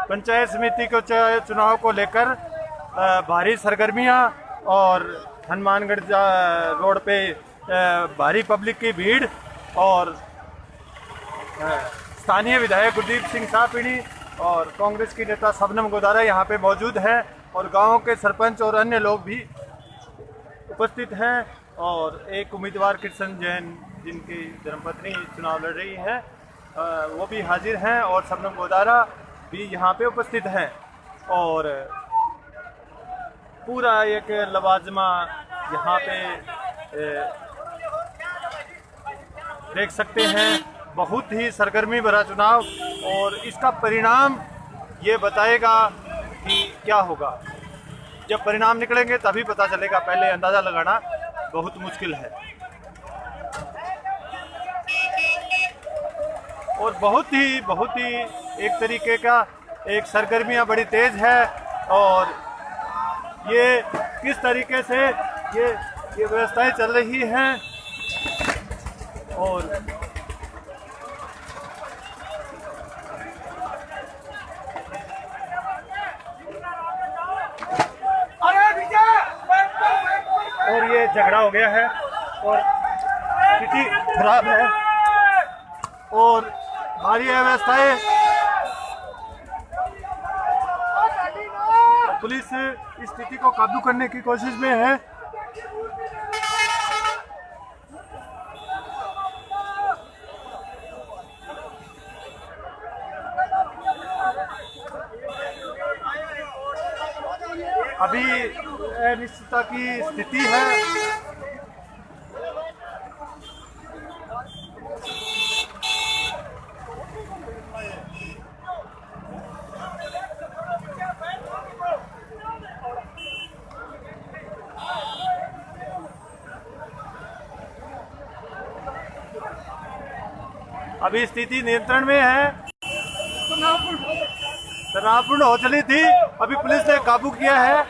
पंचायत समिति के चुनाव को लेकर भारी सरगर्मियां और हनुमानगढ़ रोड पे भारी पब्लिक की भीड़ और स्थानीय विधायक गुरदीप सिंह साहपीणी और कांग्रेस की नेता शबनम गोदारा यहाँ पे मौजूद हैं और गांव के सरपंच और अन्य लोग भी उपस्थित हैं और एक उम्मीदवार कृष्ण जैन जिनकी धर्मपत्नी चुनाव लड़ रही है वो भी हाजिर हैं और शबनम गोदारा भी यहाँ पे उपस्थित हैं और पूरा एक लवाजमा यहाँ पे देख सकते हैं। बहुत ही सरगर्मी भरा चुनाव और इसका परिणाम ये बताएगा कि क्या होगा। जब परिणाम निकलेंगे तभी पता चलेगा, पहले अंदाज़ा लगाना बहुत मुश्किल है। और बहुत ही एक तरीके का एक सरगर्मियाँ बड़ी तेज़ है और ये किस तरीके से ये व्यवस्थाएं चल रही हैं और ये झगड़ा हो गया है और स्थिति खराब है और भारी अव्यवस्थाएं। पुलिस इस स्थिति को काबू करने की कोशिश में है। अभी अनिश्चितता की स्थिति है। अभी स्थिति नियंत्रण में है। तनावपूर्ण हो चली थी, अभी पुलिस ने काबू किया है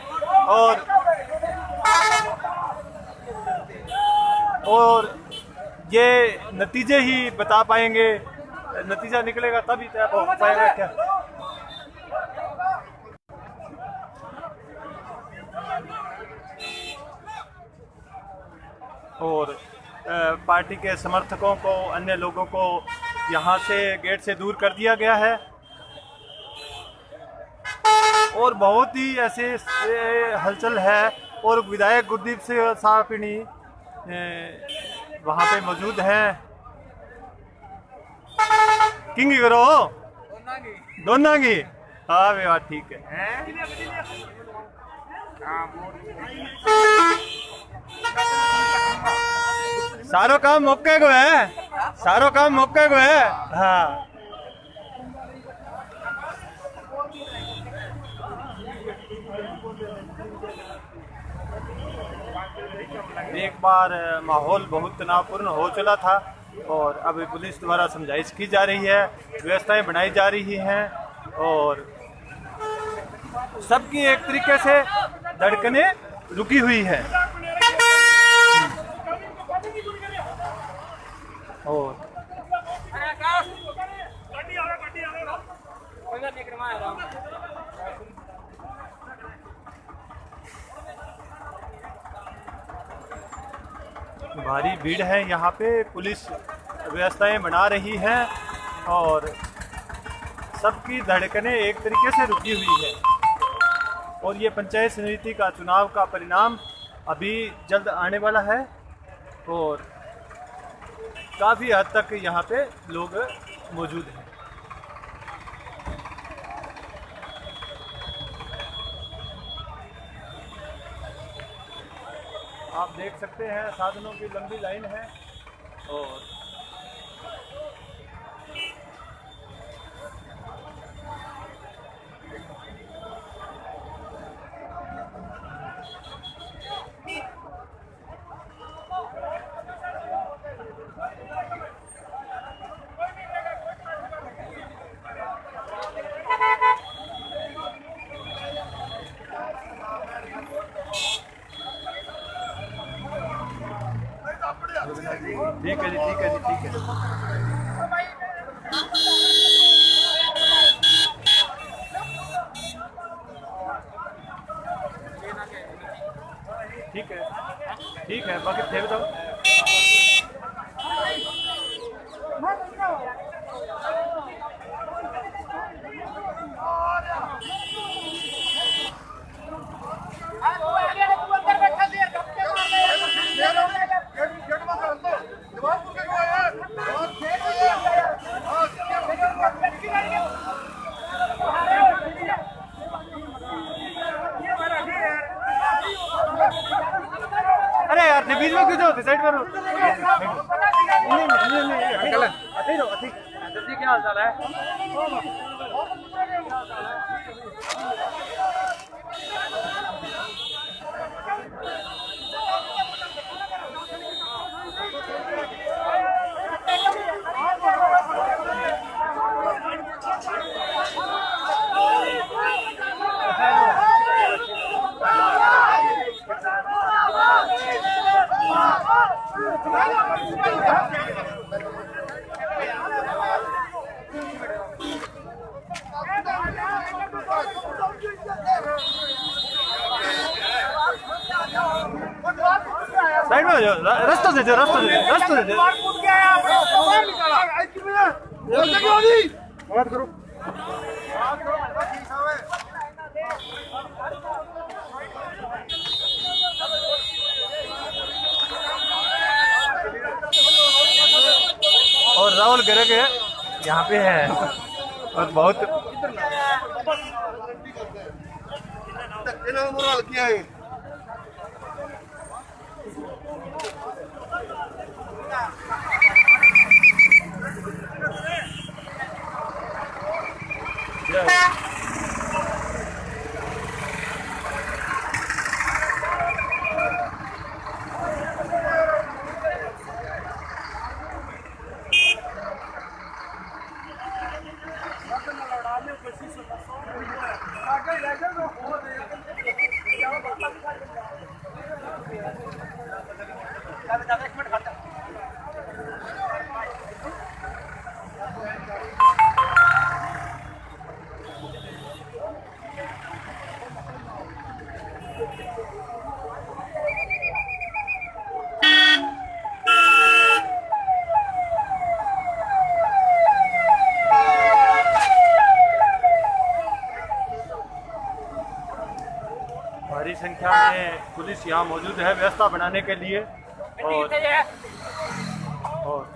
और ये नतीजे ही बता पाएंगे। नतीजा निकलेगा तभी तय हो पाएगा क्या। और पार्टी के समर्थकों को, अन्य लोगों को यहाँ से गेट से दूर कर दिया गया है और बहुत ही ऐसे हलचल है और विधायक गुरदीप सिंह साहपीणी वहाँ पे मौजूद हैं। किंग करो दोनों की। हाँ वे बात ठीक है। सारो काम मौके को है, सारो काम मौके को है। हाँ एक बार माहौल बहुत तनावपूर्ण हो चला था और अब पुलिस द्वारा समझाइश की जा रही है, व्यवस्थाएं बनाई जा रही हैं और सबकी एक तरीके से धड़कनें रुकी हुई है। और भारी भीड़ है यहाँ पे, पुलिस व्यवस्थाएं बना रही है और सबकी धड़कनें एक तरीके से रुकी हुई है। और ये पंचायत समिति का चुनाव का परिणाम अभी जल्द आने वाला है और काफ़ी हद तक यहाँ पे लोग मौजूद हैं। आप देख सकते हैं साधनों की लंबी लाइन है और ठीक है जी, ठीक है जी, ठीक है। अरे यार बीच में क्यों जाते, साइड करो। नहीं अंकल अति रहो, अति जी क्या हाल चाल है? साइड में जाओ, रास्ता दे दो, रास्ता दे दो, रास्ता दे दो। बात करो। और राहुल गर्ग यहाँ पे है और बहुत किया है। भारी संख्या में पुलिस यहाँ मौजूद है व्यवस्था बनाने के लिए। और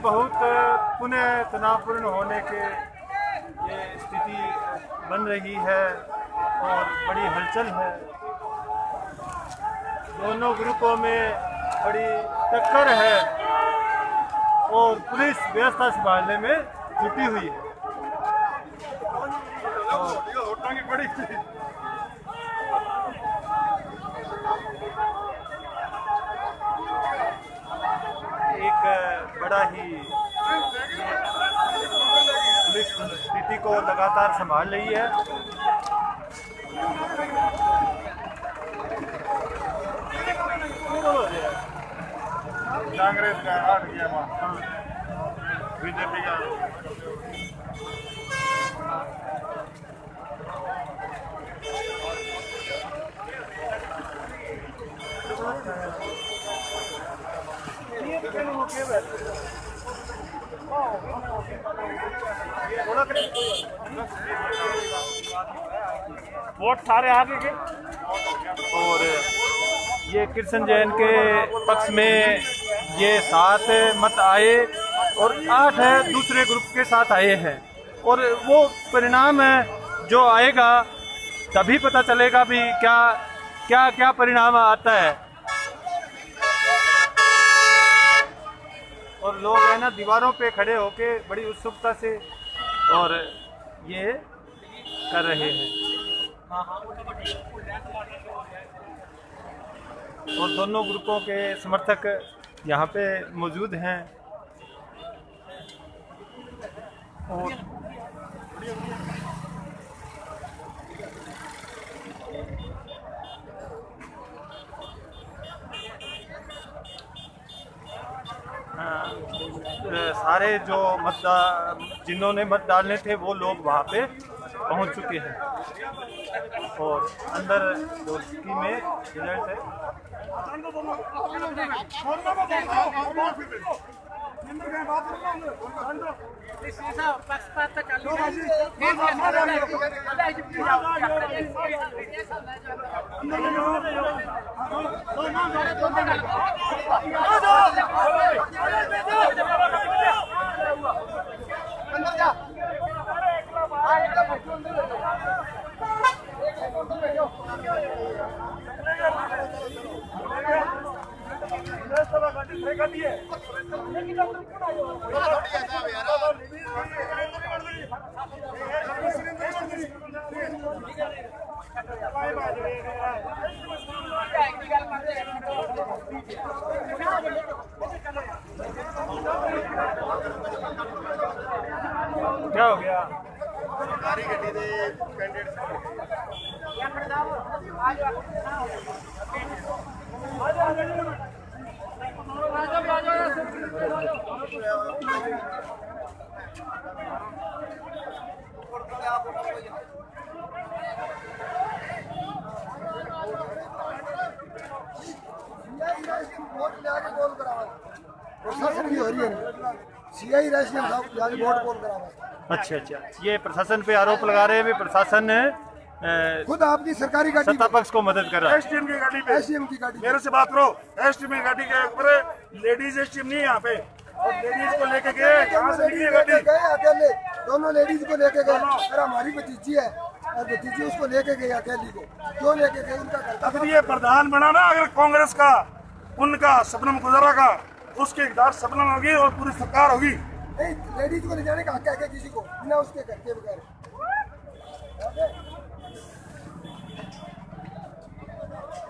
बहुत पुनः तनावपूर्ण होने के ये स्थिति बन रही है और बड़ी हलचल है। दोनों ग्रुपों में बड़ी टक्कर है और पुलिस व्यवस्था संभालने में जुटी हुई है। एक बड़ा ही पुलिस स्थिति को लगातार संभाल रही है। कांग्रेस का हार गया, बीजेपी का वोट सारे आगे के। और ये कृष्ण जैन के पक्ष में ये 7 मत आए और 8 दूसरे ग्रुप के साथ आए हैं। और वो परिणाम जो आएगा तभी पता चलेगा भी क्या क्या क्या परिणाम आता है। और लोग है ना दीवारों पे खड़े होके बड़ी उत्सुकता से और ये कर रहे हैं। और दोनों ग्रुपों के समर्थक यहाँ पे मौजूद हैं। और सारे जो जिन्होंने मत डालने थे वो लोग वहाँ पे पहुँच चुके हैं और अंदर जो स्कीम में रिजल्ट है क्या हो गया? सरकारी गड्डी दे कैंडिडेट अच्छा अच्छा, ये प्रशासन पे आरोप लगा रहे हैं भी प्रशासन ने खुद आपकी सरकारी गाड़ी सत्ता पक्ष को मदद कर रहा है। एसटीएम की गाड़ी पे एसडीएम की गाड़ी मेरे से बात करो। एसटीएम की गाड़ी के ऊपर लेडीज एसटीएम नहीं है यहाँ पे, और लेडीज को लेके गए, कहाँ से निकली गाड़ी? गए अकेले, दोनों लेडीज को लेके गए। और हमारी भतीजी है और भतीजी उसको लेके गई अकेली को, क्यों लेके गए? उनका अगर ये प्रधान बना ना, अगर कांग्रेस का, उनका सपनम गुजारा का, उसके इकदार सपनम होगी और पूरी सरकार होगी। नहीं, लेडीज को ले जाने का हक है किसी को, बिना उसके घर के बगैर।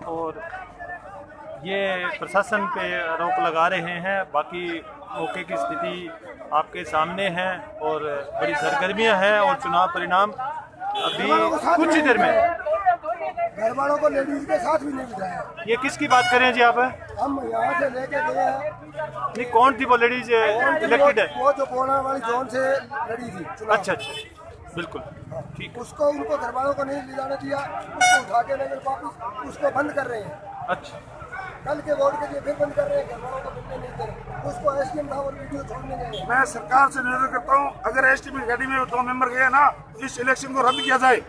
और ये प्रशासन पे आरोप लगा रहे हैं, बाकी मौके की स्थिति आपके सामने है और बड़ी सरगर्मियां हैं और चुनाव परिणाम अभी कुछ ही देर में। घर वालों को लेडीज के साथ भी नहीं बिठाया। ये किसकी बात कर रहे हैं जी आप? हम यहाँ से लेके गए हैं। नहीं, कौन थी वो लेडीज इलेक्टेड है? वो जो बोना वाली जोन से लड़ी थी चुनाव। अच्छा अच्छा, बिल्कुल ठीक। उसको उनको घर वालों को नहीं ले जाने दिया, उसको उठा के लेकर वापस उसको बंद कर रहे हैं। अच्छा, कल के वोट के लिए फिर बंद कर रहे हैं, घर वालों को मिलने नहीं दे रहे। उसको एसडीएम साहब और वीडियो छोड़ने गए। मैं सरकार से निवेदन करता हूँ, अगर एसटीएम की गाड़ी में 2 मेंबर गए ना, तो इस इलेक्शन को रद्द किया जाए।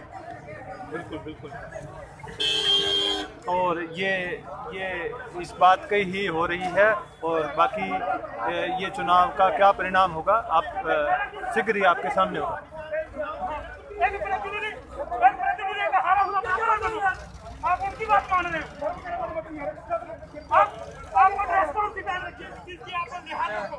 बिल्कुल बिल्कुल। और ये इस बात की ही हो रही है और बाकी ये चुनाव का क्या परिणाम होगा आप शीघ्र ही आपके सामने होगा। आप उनकी बात मान रहे हैं, आपको रिस्पॉन्सिबिलिटी आपको ध्यान रखो।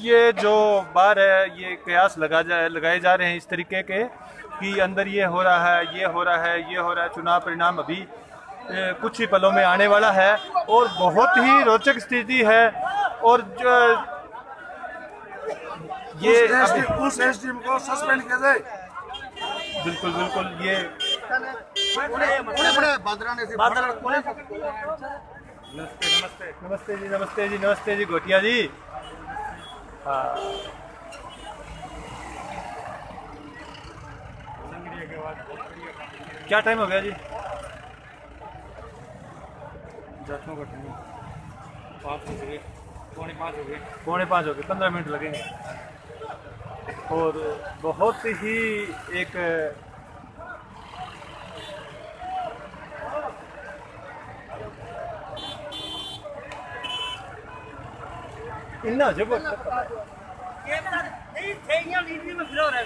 ये जो बार है ये कयास लगाए जा रहे हैं इस तरीके के कि अंदर ये हो रहा है, ये हो रहा है, ये हो रहा है। चुनाव परिणाम अभी कुछ ही पलों में आने वाला है और बहुत ही रोचक स्थिति है। और जो ये उस एसडीएम को सस्पेंड किया जाए। बिल्कुल बिल्कुल। ये नमस्ते जी, नमस्ते जी, नमस्ते जी गोटिया जी। हाँ, क्या टाइम हो गया जी? 5 हो गए, 15 मिनट लगेंगे। और बहुत ही एक इन्ना जबरदस्त नहीं थे यहाँ वीडियो में फिर रहे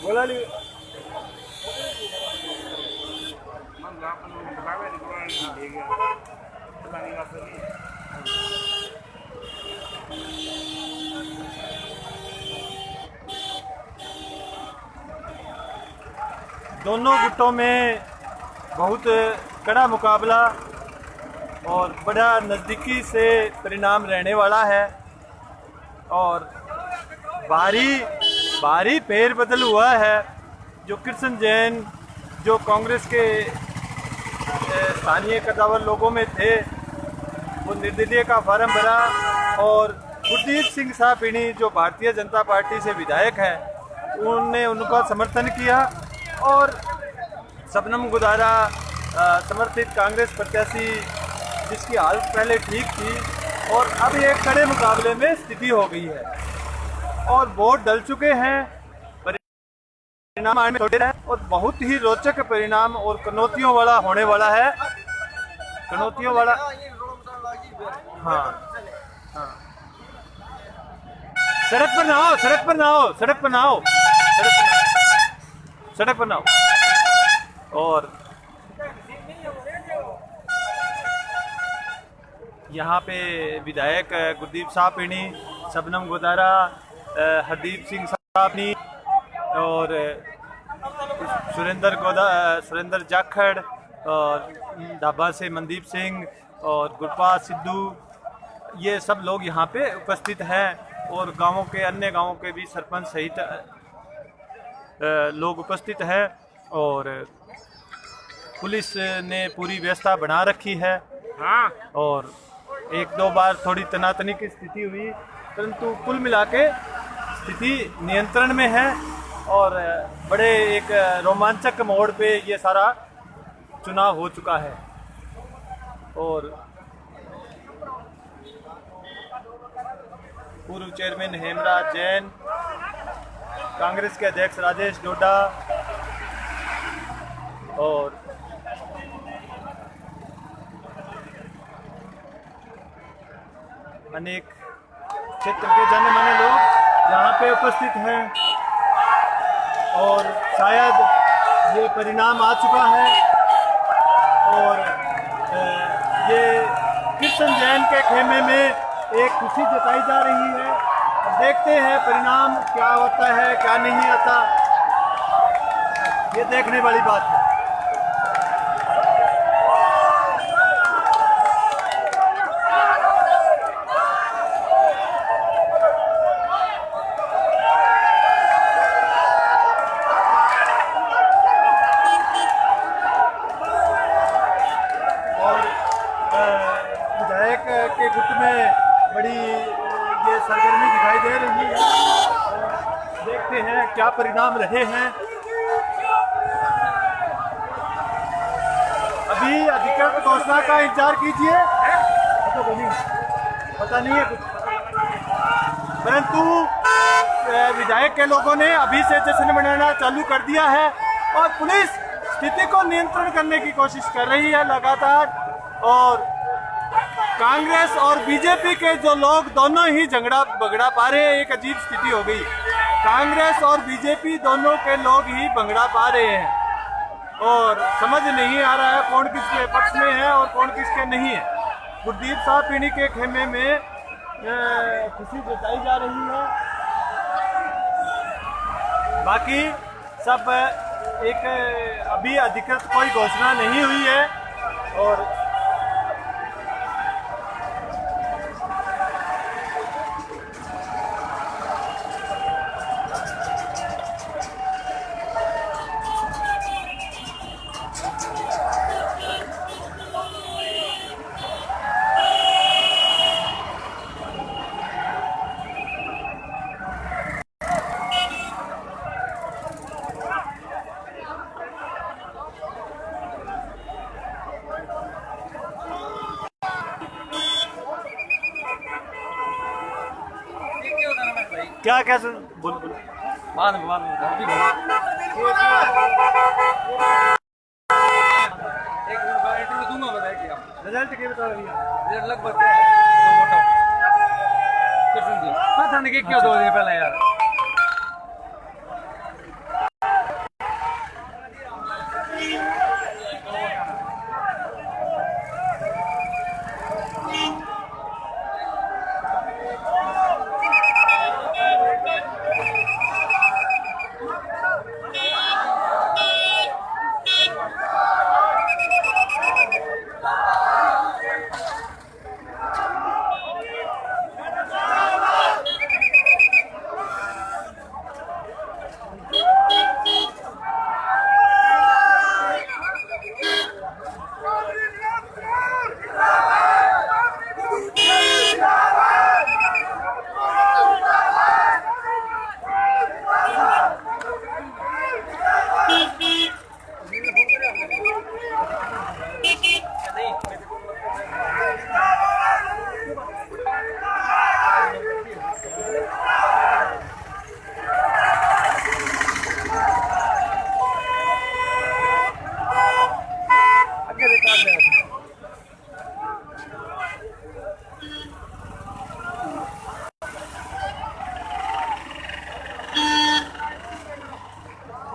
बोला नहीं। दोनों गुटों में बहुत कड़ा मुकाबला और बड़ा नज़दीकी से परिणाम रहने वाला है और भारी फेर बदल हुआ है। जो कृष्ण जैन जो कांग्रेस के स्थानीय कदावर लोगों में थे वो निर्दलीय का फार्म भरा और गुरदीप सिंह साहब जो भारतीय जनता पार्टी से विधायक है उन्होंने उनका समर्थन किया और शबनम गुदारा समर्थित कांग्रेस प्रत्याशी जिसकी हालत पहले ठीक थी और अब एक कड़े मुकाबले में स्थिति हो गई है और वोट डल चुके हैं। परिणाम आने में थोड़े हैं और बहुत ही रोचक परिणाम और कनौतियों वाला होने वाला है। कनौतियों वाला हाँ हाँ। सड़क पर ना आओ, सड़क पर ना आओ, सड़क पर ना आओ, सड़क पर ना आओ। और यहाँ पे विधायक गुरदीप साहब पीणी, शबनम गुदारा, हरदीप सिंह साहब और सुरेंद्र जाखड़ और ढाबा से मनदीप सिंह और गुरपाल सिद्धू, ये सब लोग यहाँ पे उपस्थित हैं और गांवों के अन्य गांवों के भी सरपंच सहित लोग उपस्थित हैं और पुलिस ने पूरी व्यवस्था बना रखी है। हाँ। और एक दो बार थोड़ी तनातनी की स्थिति हुई परंतु कुल मिला के स्थिति नियंत्रण में है और बड़े एक रोमांचक मोड़ पे ये सारा चुनाव हो चुका है। और पूर्व चेयरमैन हेमराज जैन, कांग्रेस के अध्यक्ष राजेश डोडा और अनेक क्षेत्र के जाने माने लोग यहाँ पे उपस्थित हैं और शायद ये परिणाम आ चुका है और ये कृष्ण जैन के खेमे में एक खुशी जताई जा रही है। अब देखते हैं परिणाम क्या होता है क्या नहीं आता, ये देखने वाली बात है। विधायक के गुट में बड़ी ये सरगर्मी दिखाई दे रही है। देखते हैं क्या परिणाम रहे हैं। अभी अधिकृत घोषणा का इंतजार कीजिए, पता नहीं है कुछ, परंतु विधायक के लोगों ने अभी से जश्न मनाना चालू कर दिया है और पुलिस स्थिति को नियंत्रण करने की कोशिश कर रही है लगातार। और कांग्रेस और बीजेपी के जो लोग दोनों ही झगड़ा बगड़ा पा रहे हैं, एक अजीब स्थिति हो गई। कांग्रेस और बीजेपी दोनों के लोग ही भंगड़ा पा रहे हैं और समझ नहीं आ रहा है कौन किसके पक्ष में है और कौन किसके नहीं है। गुरदीप साहब पीणी के खेमे में खुशी जताई जा रही है, बाकी सब एक अभी अधिकृत कोई घोषणा नहीं हुई है। और क्या क्या सुन बोल बोल बाद में इंटरव्यू दूंगा। बताया क्या रिजल्ट क्या बता रही है? रिजल्ट लगभग दो मोटा कितने दिन पता नहीं क्या 2 दिन पहले यार।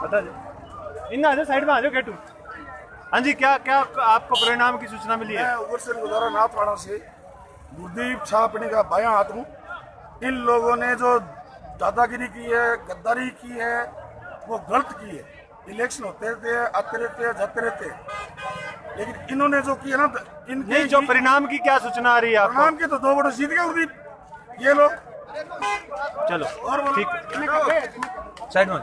बता दे इन आ जाओ, साइड में आ जाओ गेटू। हाँ जी, क्या क्या आपको परिणाम की सूचना मिली है? मैं उगर से गुजारा नाथवाड़ा से गुरदीप छापड़ी का बायां हाथ हूँ। इन लोगों ने जो दादागिरी की है, गद्दारी की है, वो गलत की है। इलेक्शन होते थे, आते रहते, जाते रहते, लेकिन इन्होंने जो किया ना, इनके नहीं, जो परिणाम की क्या सूचना आ रही है आपको? परिणाम के तो 2 वोट जीत गए गुरदीप ये लोग। चलो और बोलो। ठीक, साइड में।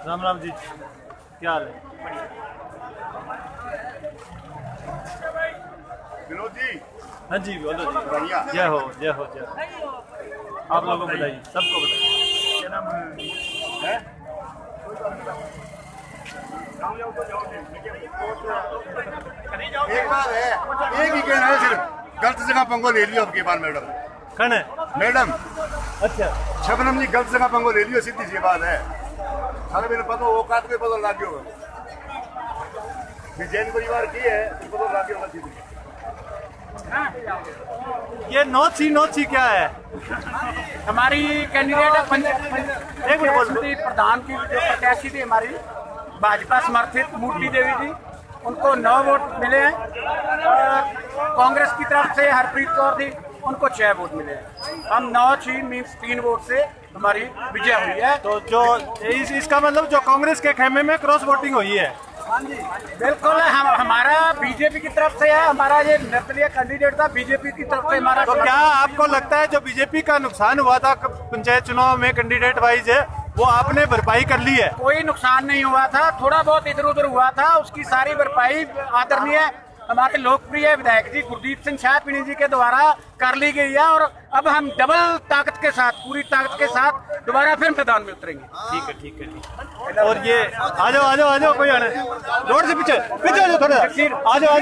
राम राम जी, क्या हाल है? विनोद जी, हाँ जी बोलो जी। बढ़िया। जय हो जय हो जय हो। आप लोगों को बताइए, सबको बताइए। क्या नाम है? एक बात है, एक ही कहना है सिर्फ, गलत जगह पंगो ले लियो अब की बार मैडम। कौन है? मैडम अच्छा, शबनम जी, गलत जगह पंगो ले लियो, सीधी सी बात है। अगर मेरे पता वो काट के बदल लागे होगा, जैन परिवार की है तो बदल लागे होगा सीधी। ये नोची क्या है? हमारी कैंडिडेट एक मिनट बोल। समिति प्रधान की जो प्रत्याशी थी हमारी भाजपा समर्थित मूर्ति देवी जी, उनको 9 वोट मिले हैं और कांग्रेस की तरफ से हरप्रीत कौर थी, उनको 6 वोट मिले हैं। हम 9-6 मीन्स 3 वोट से हमारी विजय हुई है। तो जो इसका मतलब जो कांग्रेस के खेमे में क्रॉस वोटिंग हुई है। बिल्कुल, हमारा बीजेपी की तरफ से है, हमारा ये निर्दलीय कैंडिडेट था, बीजेपी की तरफ से हमारा। तो क्या आपको लगता है जो बीजेपी का नुकसान हुआ था पंचायत चुनाव में कैंडिडेट वाइज है, वो आपने भरपाई कर ली है? कोई नुकसान नहीं हुआ था, थोड़ा बहुत इधर उधर हुआ था, उसकी सारी भरपाई आदरणीय हमारे लोकप्रिय विधायक जी गुरदीप सिंह शाहपिणी जी के द्वारा कर ली गई है। और अब हम डबल ताकत के साथ, पूरी ताकत के साथ दोबारा फिर मैदान में उतरेंगे। ठीक है ठीक है ठीक है। और ये आ जाओ कोई आना, रोड से पीछे आ जाओ, थोड़ा आ जाओ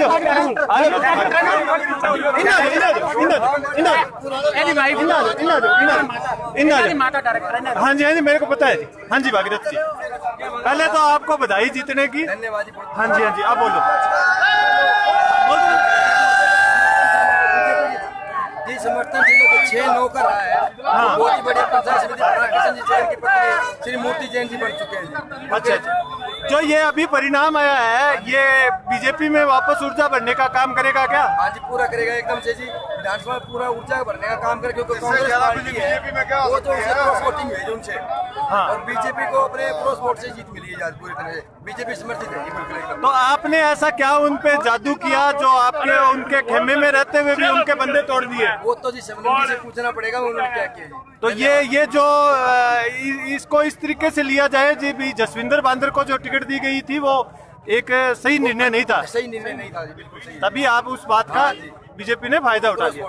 माता डायरेक्टर। हाँ जी मेरे को पता है जी। हाँ जी भागीरथ जी, पहले तो आपको बधाई जीतने की। धन्यवाद। हाँ जी आप बोलो। जी समर्थन से 6-9 कर रहा है। हाँ। बहुत ही बढ़िया पंचायत समिति किशन जी चरण की पत्नी श्री मूर्ति जैन जी बन चुके हैं। अच्छा, जो ये अभी परिणाम आया है, ये बीजेपी में वापस ऊर्जा भरने का काम करेगा क्या? हाँ जी, पूरा करेगा एकदम से जी। विधानसभा में पूरा ऊर्जा भरने का काम करेगा, क्योंकि कांग्रेस पार्टी है वो तो उसे क्रॉस वोटिंग हुई है उनसे। हाँ। और बीजेपी को अपने क्रॉस वोट से जीत मिली है आज पूरी तरह से। बीजेपी समर्थित है बिल्कुल एकदम। तो आपने ऐसा क्या उन पे जादू किया जो आपके उनके खेमे में रहते हुए भी उनके बंदे तोड़ दिए? वो तो जी शबनम जी से पूछना पड़ेगा उन्होंने क्या किया जी। तो ये जो इसको इस तरीके से लिया जाए जी, भी जसविंदर बांदर को जो टिकट दी गई थी वो एक सही निर्णय नहीं था। सही निर्णय नहीं था जी, बिल्कुल सही। तभी आप उस बात का बीजेपी ने फायदा उठा लिया।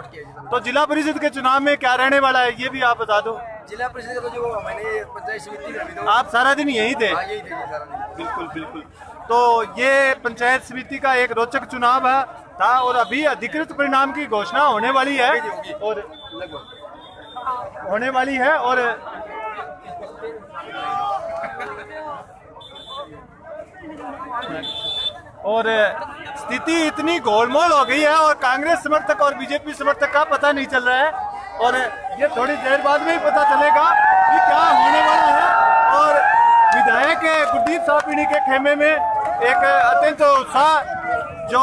तो जिला परिषद के चुनाव में क्या रहने वाला है, ये भी आप बता दो। जिला परिषद का तो जो मैंने पंचायत समिति में भी तो आप सारा दिन यही थे? हाँ, यही थे जी सारा दिन। बिल्कुल बिल्कुल। तो ये पंचायत समिति का एक रोचक चुनाव है था और अभी अधिकृत परिणाम की घोषणा होने वाली है और होने वाली है। और स्थिति इतनी गोलमोल हो गई है और कांग्रेस समर्थक और बीजेपी समर्थक का पता नहीं चल रहा है और ये थोड़ी देर बाद में ही पता चलेगा कि क्या होने वाला है। और विधायक गुरदीप शाहपिणी के खेमे में एक अत्यंत उत्साह, जो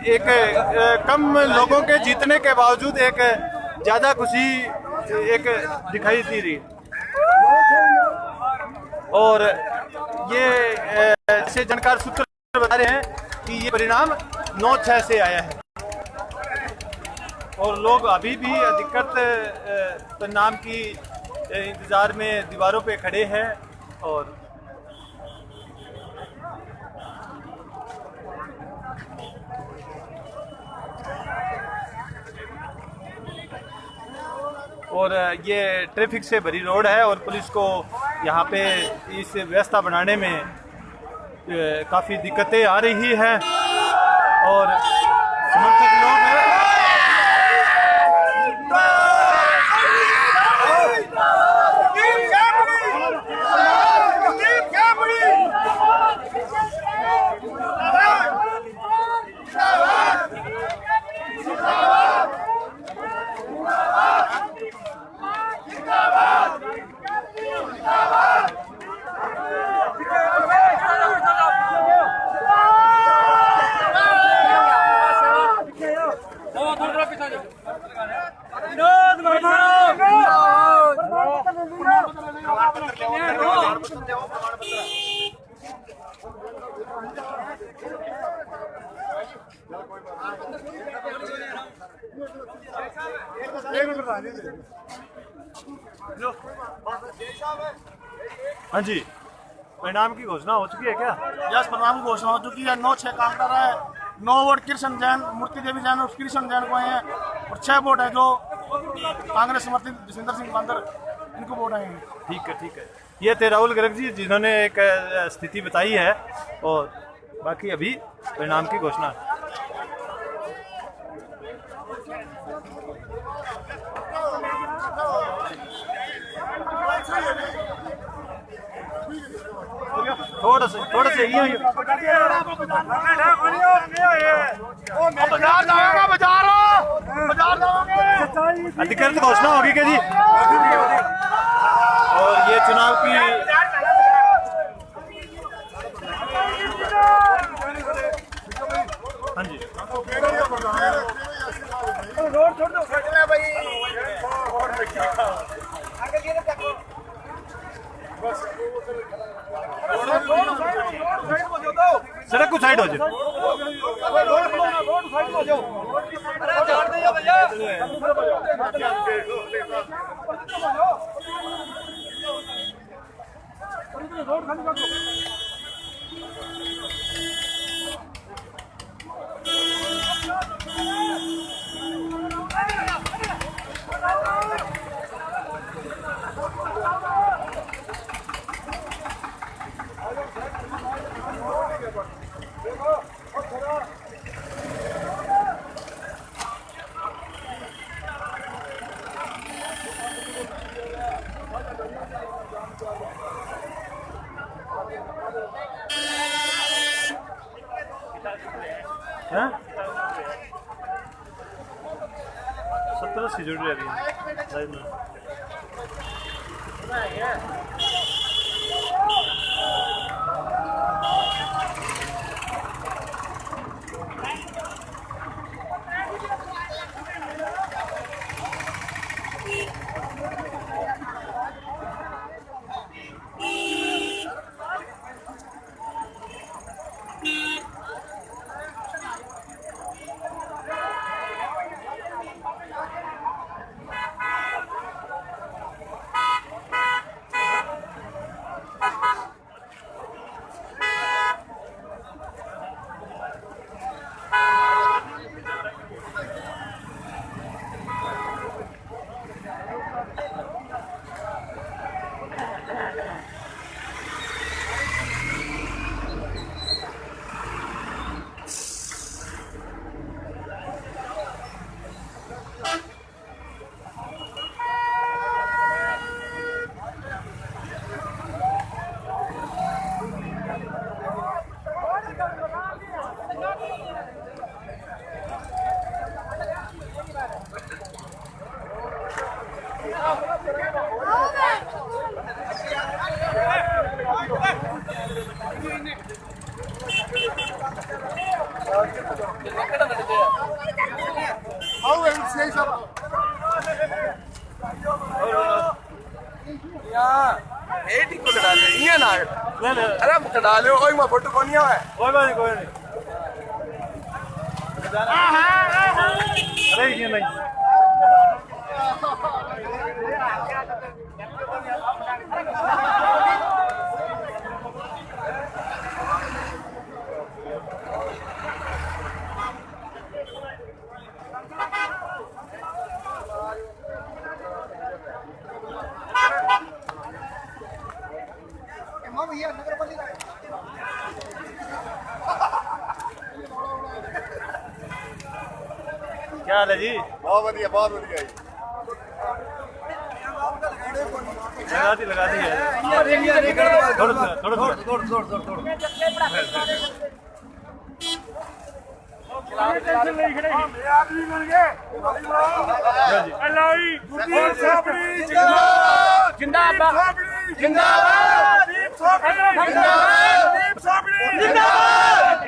एक कम लोगों के जीतने के बावजूद एक ज्यादा खुशी एक दिखाई दे रही है। और ये ऐसे जानकार सूत्र बता रहे हैं कि ये परिणाम 9-6 से आया है और लोग अभी भी अधिकृत परिणाम की इंतजार में दीवारों पे खड़े हैं। और ये ट्रैफिक से भरी रोड है और पुलिस को यहाँ पे इस व्यवस्था बनाने में काफ़ी दिक्कतें आ रही है और समर्थक लोग हाँ जी, परिणाम की घोषणा हो चुकी है क्या? यस, परिणाम की घोषणा हो चुकी है। 9-6 काउंटर है। 9 वोट कृष्ण जैन, मूर्ति देवी जैन और कृष्ण जैन को आए हैं, और 6 वोट है जो कांग्रेस समर्थित जसविंदर सिंह बंदर, इनको वोट आए हैं। ठीक है, ठीक है। ये थे राहुल गर्ग जी जिन्होंने एक स्थिति बताई है, और बाकी अभी परिणाम की घोषणा। थोड़ा से अधिकृत घोषणा होगी क्या जी? और ये चुनाव की हाँ जी, सड़क को साइड हो जाए। हाँ? 70-80 जुड़ रही है। फोटो कोई नहीं है। कोई बात नहीं। अरे ये नहीं क्या हाल है जी? बहुत बढ़िया जी। लगा दी है।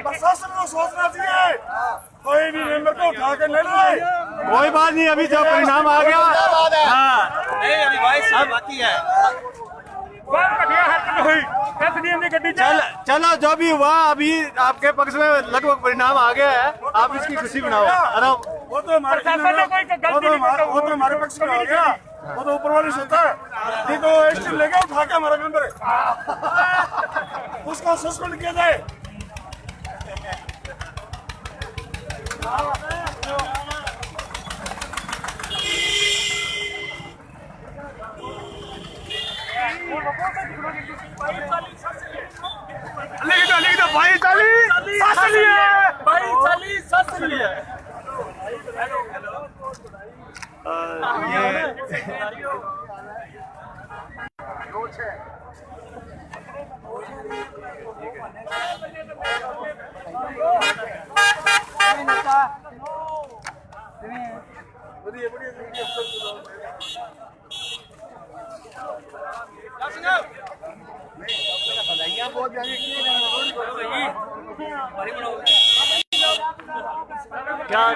प्रशासन को सोचना चाहिए कोई भी मेंबर को उठा के नहीं लाए। कोई बात नहीं, अभी जो परिणाम आ गया। हाँ, नहीं अभी भाई सब बाकी है। चलो जो भी हुआ अभी आपके पक्ष में लगभग परिणाम आ गया है, आप इसकी खुशी मनाओ। अरे वो तो हमारे पक्ष में आ गया, वो तो ऊपर वाले से होता है। नहीं तो एक्शन लेके उठा के हमारा मेंबर है उसको सस्पेंड किया जाए। लिख दो भाई चाली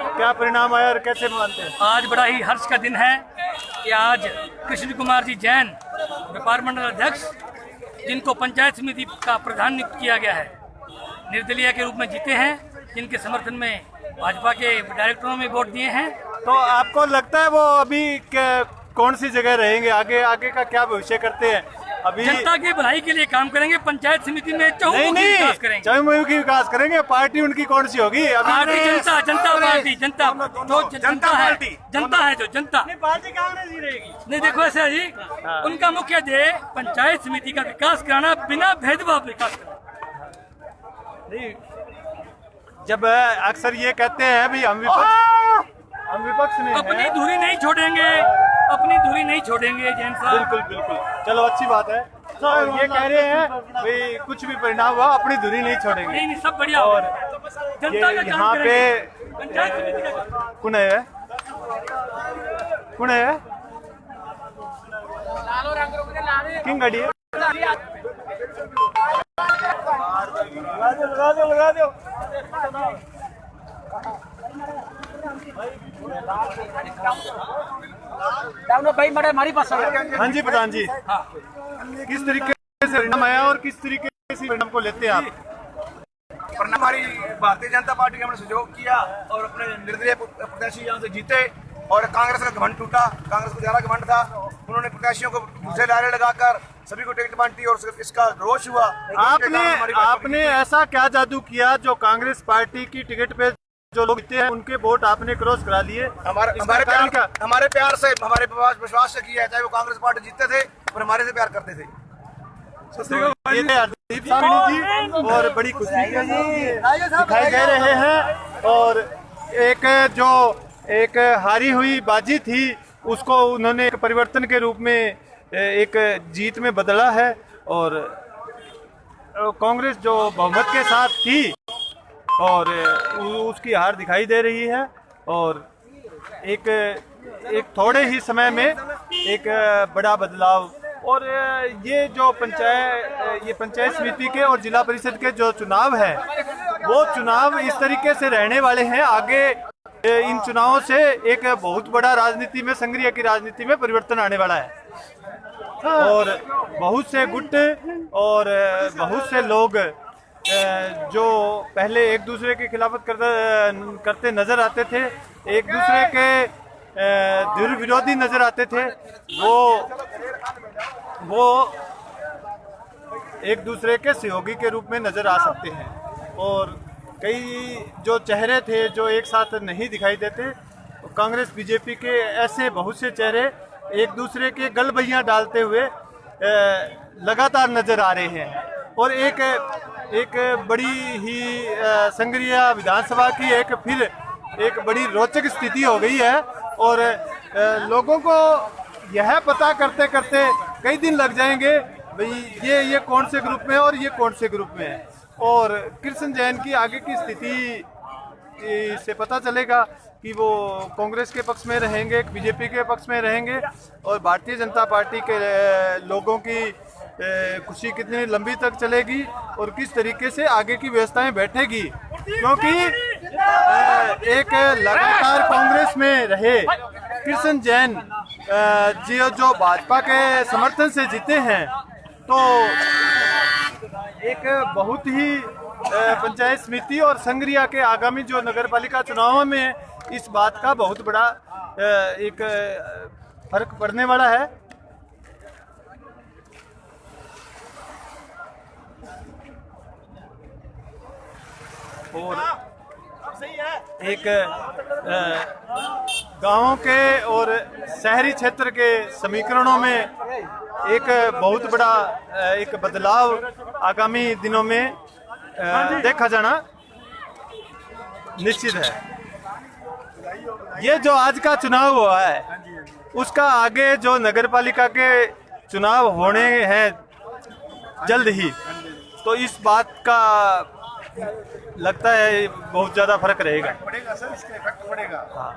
क्या परिणाम आया और कैसे मानते हैं? आज बड़ा ही हर्ष का दिन है कि आज कृष्ण कुमार जी जैन व्यापार मंडल अध्यक्ष, जिनको पंचायत समिति का प्रधान नियुक्त किया गया है, निर्दलीय के रूप में जीते हैं, जिनके समर्थन में भाजपा के डायरेक्टरों में वोट दिए हैं। तो आपको लगता है वो अभी कौन सी जगह रहेंगे, आगे का क्या भविष्य करते हैं? अभी जनता की भलाई के लिए काम करेंगे, पंचायत समिति में चहुमुखी विकास करेंगे। चहुमुखी विकास करेंगे। पार्टी उनकी कौन सी होगी? पार्टी जनता पार्टी, जनता है जो जनता पार्टी कांग्रेस ही रहेगी। नहीं, देखो ऐसा जी, उनका मुख्य ध्येय पंचायत समिति का विकास कराना, बिना भेदभाव विकास कराना। नहीं, जब अक्सर ये कहते हैं भी हम विपक्ष में अपनी धुरी नहीं छोड़ेंगे जैन साहब। बिल्कुल चलो अच्छी बात है। तो ये कह रहे हैं भाई कुछ भी परिणाम हुआ अपनी धुरी नहीं छोड़ेंगे। नहीं सब बढ़िया। और जनता का यहाँ पे पंचायत समिति का कौन है किंग गाड़ी है? लगा दो भाई मरे हमारी पास। हाँ जी प्रधान जी, किस तरीके से परिणाम आया और किस तरीके से परिणाम को लेते हैं आप? हमारी भारतीय जनता पार्टी ने हमने सहयोग किया और अपने निर्दलीय प्रत्याशी यहाँ से जीते और कांग्रेस का घमंड टूटा। कांग्रेस को ज्यादा घमंड था, उन्होंने प्रत्याशियों को दूसरे लारे लगाकर सभी को टिकट बांटी और इसका रोष हुआ। आपने ऐसा क्या जादू किया जो कांग्रेस पार्टी की टिकट पे जो लोग जीते हैं उनके वोट आपने क्रॉस करा लिए? हमारे प्यार से, हमारे विश्वास से किया है। चाहे वो कांग्रेस पार्टी जीतते थे और हमारे से प्यार करते थे। ये हरदीप साहनी जी और बड़ी खुशी के दिखाई दे रहे हैं। और एक हारी हुई बाजी थी उसको उन्होंने एक परिवर्तन के रूप में एक जीत में बदला है। और कांग्रेस जो बहुमत के साथ थी और उसकी हार दिखाई दे रही है। और एक थोड़े ही समय में एक बड़ा बदलाव। और ये जो पंचायत समिति के और जिला परिषद के जो चुनाव है वो चुनाव इस तरीके से रहने वाले हैं। आगे इन चुनावों से एक बहुत बड़ा राजनीति में, संघीय की राजनीति में परिवर्तन आने वाला है। और बहुत से गुट और बहुत से लोग जो पहले एक दूसरे की खिलाफत करते नजर आते थे, एक दूसरे के विरोधी नजर आते थे, वो एक दूसरे के सहयोगी के रूप में नजर आ सकते हैं। और कई जो चेहरे थे जो एक साथ नहीं दिखाई देते, कांग्रेस बीजेपी के ऐसे बहुत से चेहरे एक दूसरे के गलबैयां डालते हुए लगातार नजर आ रहे हैं। और एक बड़ी ही संघीय विधानसभा की एक बड़ी रोचक स्थिति हो गई है। और लोगों को यह पता करते करते कई दिन लग जाएंगे भाई ये कौन से ग्रुप में है और ये कौन से ग्रुप में है। और कृष्ण जैन की आगे की स्थिति से पता चलेगा कि वो कांग्रेस के पक्ष में रहेंगे, बीजेपी के पक्ष में रहेंगे। और भारतीय जनता पार्टी के लोगों की खुशी कितनी लंबी तक चलेगी और किस तरीके से आगे की व्यवस्थाएं बैठेगी। क्योंकि एक लगातार कांग्रेस में रहे कृष्ण जैन जो भाजपा के समर्थन से जीते हैं, तो एक बहुत ही पंचायत समिति और संग्रिया के आगामी जो नगरपालिका चुनाव में इस बात का बहुत बड़ा एक फर्क पड़ने वाला है। और एक गांवों के और शहरी क्षेत्र के समीकरणों में एक बहुत बड़ा एक बदलाव आगामी दिनों में देखा जाना निश्चित है। ये जो आज का चुनाव हुआ है, उसका आगे जो नगरपालिका के चुनाव होने हैं जल्द ही, तो इस बात का लगता है बहुत ज्यादा फर्क रहेगा। पड़ेगा सर, इसका इफेक्ट पड़ेगा। हाँ,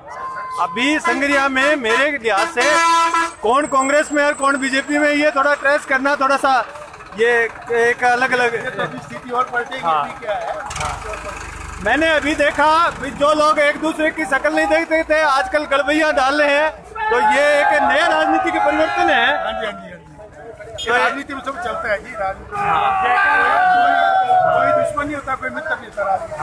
अभी संग्रिया में मेरे लिहाज से कौन कांग्रेस में और कौन बीजेपी में, ये थोड़ा ट्रेस करना थोड़ा सा ये एक अलग अलग स्थिति और पलटेगी। हाँ। क्या है, मैंने अभी देखा जो लोग एक दूसरे की शक्ल नहीं देखते थे, आजकल गड़बैयां डाल रहे हैं, तो ये एक नया राजनीति के परिवर्तन है। हाँ जी, हाँ जी, हाँ जी। तो राजनीति में सब चलता है जी, राजनीति कोई दुश्मन नहीं होता, कोई मित्र नहीं होता राजनीति।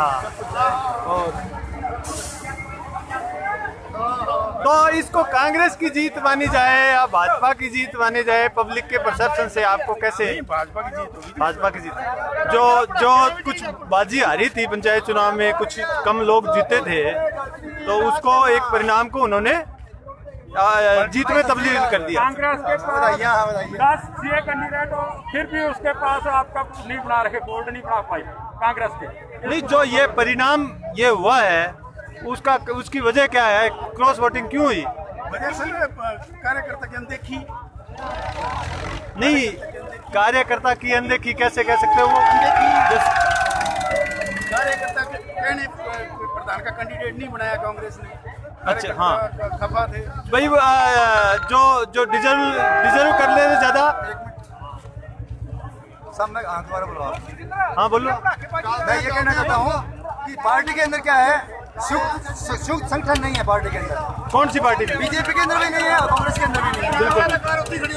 तो इसको कांग्रेस की जीत मानी जाए या भाजपा की जीत मानी जाए, पब्लिक के परसेप्शन से आपको कैसे? भाजपा की जीत होगी। भाजपा की जीत। जो कुछ बाजी हारी थी पंचायत चुनाव में, कुछ कम लोग जीते थे, तो उसको एक परिणाम को उन्होंने जीत में तब्दील कर दिया। कांग्रेस के पास 10 सीए कैंडिडेट हो, फिर भी उसके पास आपका नहीं बना रखे, बोर्ड नहीं बना पाई कांग्रेस के। नहीं, जो ये परिणाम ये हुआ है उसकी वजह क्या है? क्रॉस वोटिंग क्यों हुई? वजह से कार्यकर्ता की अनदेखी। नहीं, कार्यकर्ता की अनदेखी कैसे कह सकते हो? वो कार्यकर्ता के कहने प्रधान का कैंडिडेट नहीं बनाया कांग्रेस ने। अच्छा, हाँ, खफा थे भाई जो डिजर्व कर ले ज्यादा। दोबारा बोलो। हाँ बोलो। मैं ये कहना चाहता हूँ कि पार्टी के अंदर क्या है, संयुक्त संगठन नहीं है पार्टी के अंदर। कौन सी पार्टी में? बीजेपी के अंदर भी नहीं है और कांग्रेस के अंदर भी नहीं है। बिल्कुल,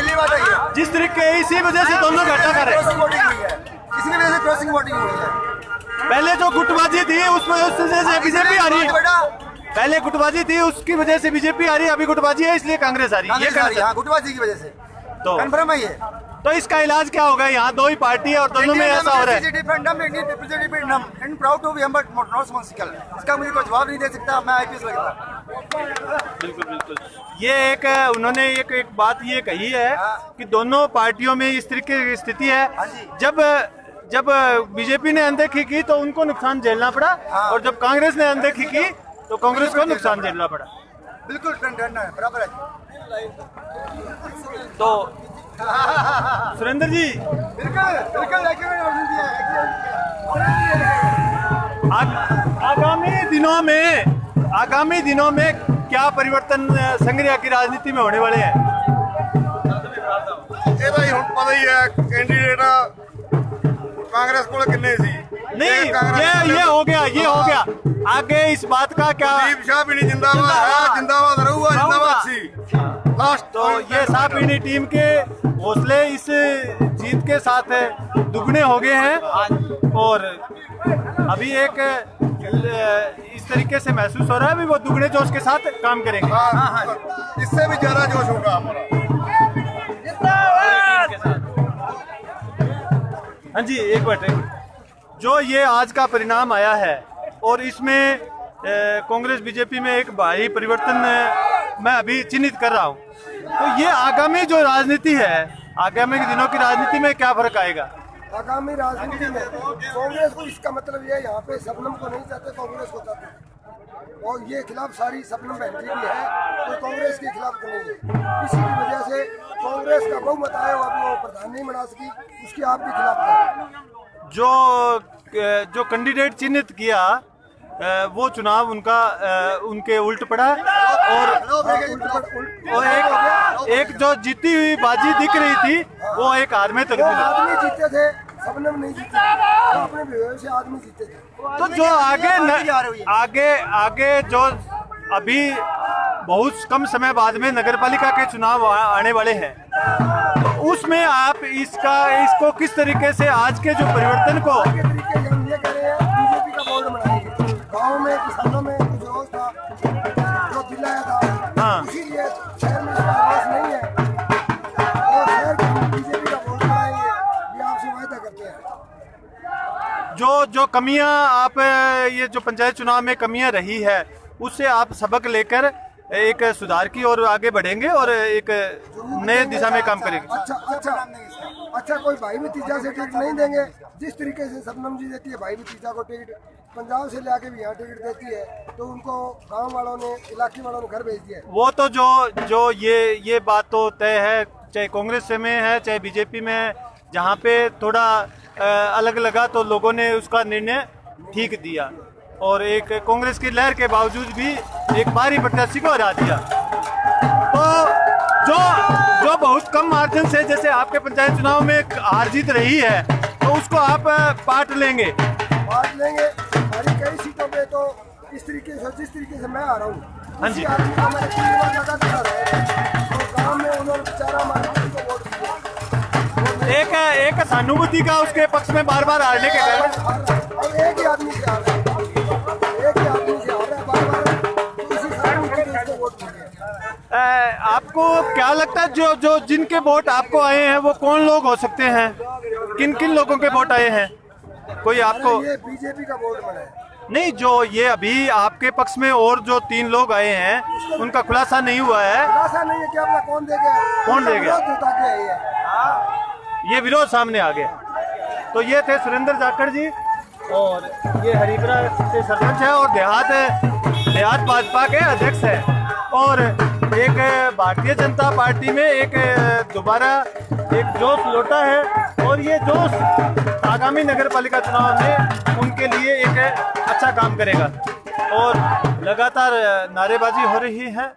ये बात है। जिस तरीके इसी वजह से दोनों घाटा कर रहे हैं। वोटिंग हुई है, इसी की वजह से क्रॉसिंग वोटिंग हुई है। पहले जो गुटबाजी थी उसमें उस वजह से बीजेपी आ रही है। पहले गुटबाजी थी, उसकी वजह से बीजेपी आ रही है, अभी गुटबाजी है इसलिए कांग्रेस आ रही है। ये गुटबाजी की वजह से तो कन्फर्म है ये। तो इसका इलाज क्या होगा? यहाँ दो ही पार्टी है और दोनों में ऐसा हो रहा है। इसका मुझे कोई जवाब नहीं दे सकता, मैं आईपीएस लगता। बिल्कुल बिल्कुल, ये एक उन्होंने एक बात ये कही है कि दोनों पार्टियों में इस तरीके की स्थिति है। जब बीजेपी ने अनदेखी की तो उनको नुकसान झेलना पड़ा, और जब कांग्रेस ने अनदेखी की तो कांग्रेस को नुकसान झेलना पड़ा। बिल्कुल बराबर है। तो सुरेंद्र जी, बिल्कुल आगामी दिनों में क्या परिवर्तन संग्रिया की राजनीति में होने वाले हैं? ਇਹਦਾ ਹੀ ਹੁਣ ਪਤਾ ਹੀ ਹੈ ਕੈਂਡੀਡੇਟ ਕਾਂਗਰਸ ਕੋਲ ਕਿੰਨੇ ਸੀ। नहीं, ये हो गया। आगे इस बात का क्या? दीप शाह भी नहीं जिंदाबाद रहूगा, जिंदाबाद सी लास्ट। तो ये साहबीनी टीम के हौसले इस जीत के साथ दुगने हो गए हैं, और अभी एक इस तरीके से महसूस हो रहा है भी वो दुगने जोश के साथ काम करेंगे। इससे भी ज्यादा जोश होगा हमारा। हाँ जी, एक मिनट। जो ये आज का परिणाम आया है और इसमें कांग्रेस बीजेपी में एक भारी परिवर्तन मैं अभी चिन्हित कर रहा हूँ, तो ये आगामी जो राजनीति है, आगामी दिनों की राजनीति में क्या फर्क आएगा? आगामी राजनीति में कांग्रेस को, इसका मतलब ये यहाँ पे शबनम को नहीं चाहते, कांग्रेस को चाहते, और ये खिलाफ सारी शबनम बहन की भी है, तो कांग्रेस के खिलाफ तो नहीं है। इसी की वजह से कांग्रेस का बहुमत आया, वो प्रधान नहीं बना सकी, उसके आप भी खिलाफ था। जो कैंडिडेट चिन्हित किया वो चुनाव उनके उल्ट पड़ा, और एक जो जीती हुई बाजी दिख रही थी वो एक हार में तब्दील। आदमी जीते थे सबनम नहीं जीते थे, वो अपने व्यवहार से आदमी जीते थे। तो जो आगे जो अभी बहुत कम समय बाद में नगरपालिका के चुनाव आने वाले हैं, तो उसमें आप इसको किस तरीके से आज के जो परिवर्तन को के तरीके हम ये कह रहे हैं, बीजेपी का बोर्ड बनाएंगे, गाँव में किसानों में कुछ रोज था जो दिलाया था, हाँ। इसीलिए शहर में इसका आवाज नहीं है और शहर के हम बीजेपी का बोर्ड बनाएंगे, ये आपसे वायदा करते हैं। जो कमियां आप ये जो पंचायत चुनाव में कमियां रही है, उससे आप सबक लेकर एक सुधार की ओर आगे बढ़ेंगे और एक नए दिशा में काम करेंगे। अच्छा कोई भाई भतीजा से टिकट नहीं देंगे, जिस तरीके से सबनम जी देती है भाई भतीजा को टिकट, पंजाब से लाके भी यहाँ टिकट देती है, तो उनको गांव वालों ने, इलाके वालों ने घर भेज दिया है। वो तो जो ये बात तो तय है, चाहे कांग्रेस में है चाहे बीजेपी में है, जहाँ पे थोड़ा अलग लगा तो लोगों ने उसका निर्णय ठीक दिया और एक कांग्रेस की लहर के बावजूद भी एक बाहरी प्रत्याशी को हरा दिया। तो जो बहुत कम मार्जिन से जैसे आपके पंचायत चुनाव में हार जीत रही है, तो उसको आप बांट लेंगे। हमारी कई सीटों पे तो इस तरीके से, जिस तरीके से मैं आ रहा हूँ, हाँ जी, आदमी को हमारे लगातार रहे, तो गाँव में उन्होंने बेचारा हमारे को वोट दिया, एक सहानुभूति का उसके पक्ष में बार बार हारने के कारण और एक ही आदमी से आ रहा है, बार-बार, तो इसी सहानुभूति से उसको वोट दिया। आपको क्या लगता है जो जिनके वोट आपको आए हैं वो कौन लोग हो सकते हैं? किन किन लोगों के वोट आए हैं? कोई आपको? ये बीजेपी का वोट बना है। नहीं, जो ये अभी आपके पक्ष में और जो 3 लोग आए हैं उनका खुलासा नहीं हुआ है। खुलासा नहीं है, क्या पता कौन दे गया, कौन दे गया, ये विरोध सामने आ गया। तो ये थे सुरेंद्र जाखड़ जी और ये हरिपुरा से सरपंच है और देहात भाजपा के अध्यक्ष है और एक भारतीय जनता पार्टी में एक दोबारा एक जोश लौटा है और ये जोश आगामी नगरपालिका चुनाव में उनके लिए एक अच्छा काम करेगा और लगातार नारेबाजी हो रही है।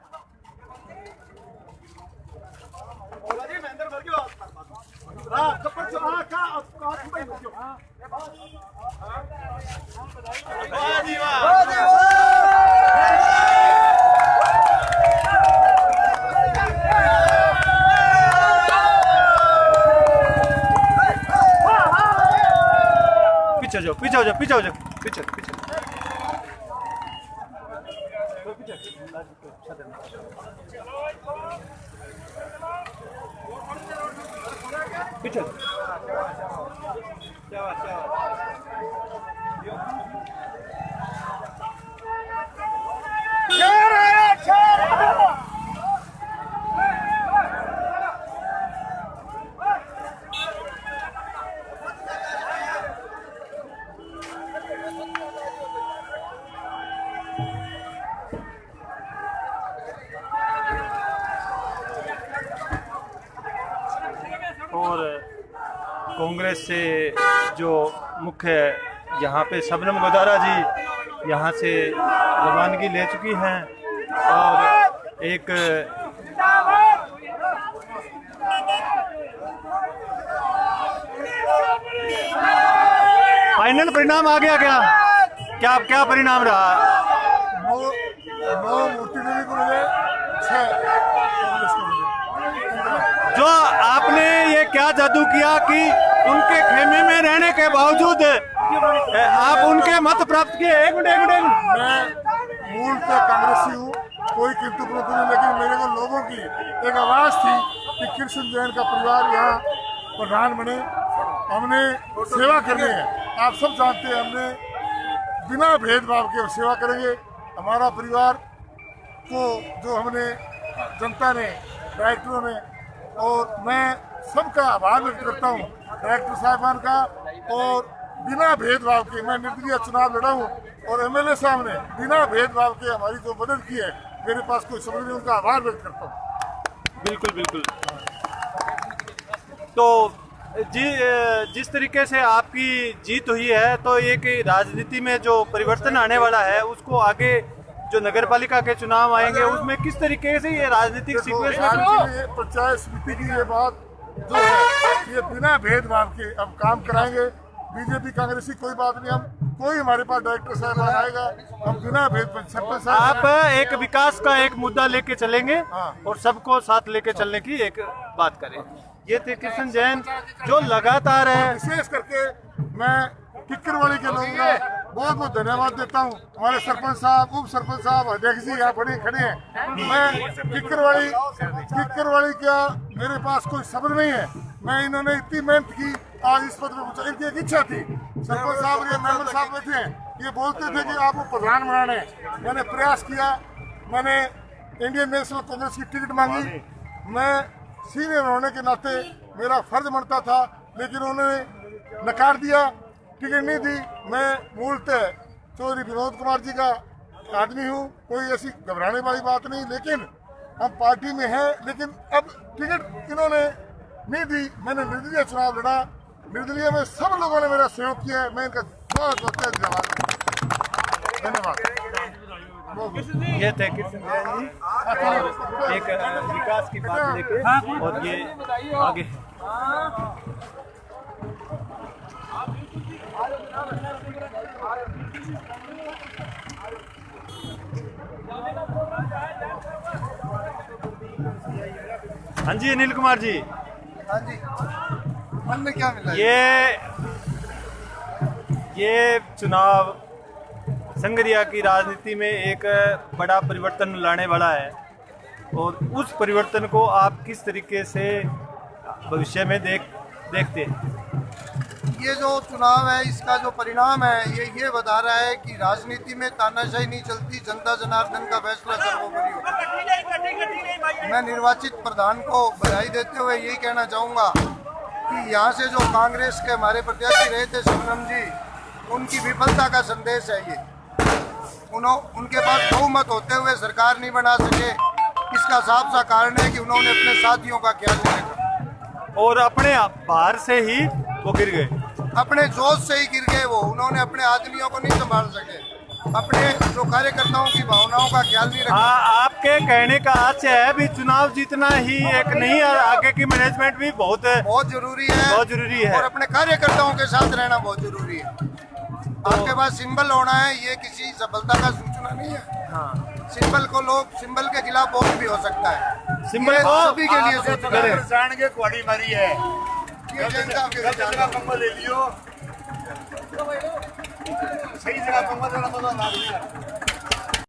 पीछे हो जाओ पीछे और कांग्रेस से जो मुख्य यहाँ पे सबनम गोदारा जी यहाँ से रवानगी ले चुकी हैं और एक फाइनल परिणाम आ गया क्या परिणाम रहा? 9 मूर्ति देवी को मिले, 6 कांग्रेस को मिले। जो आपने ये क्या जादू किया कि उनके खेमे में रहने के बावजूद आप उनके मत प्राप्त किए? एक मिनट मैं मूल पे कांग्रेसी हूँ, कोई किंतु परंतु नहीं, लेकिन मेरे को लोगों की एक आवाज़ थी कि कृष्ण जैन का परिवार यहाँ प्रधान बने, हमने सेवा करनी है। आप सब जानते हैं हमने बिना भेदभाव के सेवा करेंगे। हमारा परिवार को जो हमने जनता ने, डायरेक्टरों ने, और मैं सबका आभार व्यक्त करता हूँ डायरेक्टर साहिबान का, और बिना भेदभाव के मैं निर्दलीय चुनाव लड़ा हूँ और एमएलए साहब ने बिना भेदभाव के हमारी जो मदद की है, मेरे पास कोई समझ नहीं, उनका आभार व्यक्त करता हूँ। बिल्कुल। तो जिस तरीके से आपकी जीत हुई है, तो एक राजनीति में जो परिवर्तन आने वाला है उसको आगे जो नगरपालिका के चुनाव आएंगे उसमें किस तरीके से ये राजनीतिक सीक्वेंस में पंचायत समिति की ये बात जो है ये बिना भेदभाव के अब काम कराएंगे। बीजेपी कांग्रेसी कोई बात नहीं, हम कोई हमारे पास डायरेक्टर साहब आएगा, हम बिना भेदभाव सरपंच आप एक विकास का एक मुद्दा लेके चलेंगे हाँ। और सबको साथ लेके चलने की एक बात करें। ये थे कृष्ण जैन जो लगातार है। विशेष करके मैं किक्करवाली के लोगों का बहुत बहुत धन्यवाद देता हूँ। हमारे सरपंच साहब, उप सरपंच साहब, अध्यक्ष जी यहाँ खड़े हैं। मैं किक्करवाली का मेरे पास कोई शब्द नहीं है। मैं इन्होंने इतनी मेहनत की, आज इस पद पर पहुंचा। इनकी एक इच्छा थी, सरपंच साहब या मेंबर साहब बैठे हैं, ये बोलते थे कि आपको प्रधान बनाना है। मैंने प्रयास किया, मैंने इंडियन नेशनल कांग्रेस की टिकट मांगी। मैं सीनियर होने के नाते मेरा फर्ज बनता था, लेकिन उन्होंने नकार दिया, टिकट नहीं दी। मैं मूलतः चौधरी विनोद कुमार जी का आदमी हूँ, कोई ऐसी घबराने वाली बात नहीं। लेकिन हम पार्टी में हैं, लेकिन अब टिकट इन्होंने नहीं दी। मैंने निर्दलीय चुनाव लड़ा, निर्दलीय में सब लोगों ने मेरा सहयोग किया है। मैं इनका बहुत बहुत धन्यवाद। ये थे कृष्ण जैन जी और एक विकास की बात लेके, और ये आगे हाँ जी अनिल कुमार जी। हाँ जी, मन में क्या मिला? ये चुनाव संगरिया की राजनीति में एक बड़ा परिवर्तन लाने वाला है, और उस परिवर्तन को आप किस तरीके से भविष्य में देखते हैं? ये जो चुनाव है, इसका जो परिणाम है, ये बता रहा है कि राजनीति में तानाशाही नहीं चलती, जनता जनार्दन का फैसला सर्वोपरि होता है। मैं निर्वाचित प्रधान को बधाई देते हुए यही कहना चाहूँगा कि यहाँ से जो कांग्रेस के हमारे प्रत्याशी रहे थे शबनम जी, उनकी विफलता का संदेश है ये। उनके पास बहुमत होते हुए सरकार नहीं बना सके, इसका साफ सा कारण है कि उन्होंने अपने साथियों का ख्याल नहीं रखा और अपने बाहर से ही वो गिर गए, अपने जोश से ही गिर गए। वो उन्होंने अपने आदमियों को नहीं संभाल सके, अपने जो कार्यकर्ताओं की भावनाओं का ख्याल नहीं रखा। आपके कहने का अर्थ है भी चुनाव जीतना ही एक नहीं, आगे की मैनेजमेंट भी बहुत जरूरी है, बहुत जरूरी है, और अपने कार्यकर्ताओं के साथ रहना बहुत जरूरी है। आपके पास सिंबल होना है, ये किसी सफलता का सूचना नहीं है। हाँ। सिंबल के खिलाफ वोट भी हो सकता है। सिंबल को सभी के लिए सूचना है। के कुआड़ी मारी है, ये जनता के विचार है। ले लियो, सही जगह कंबल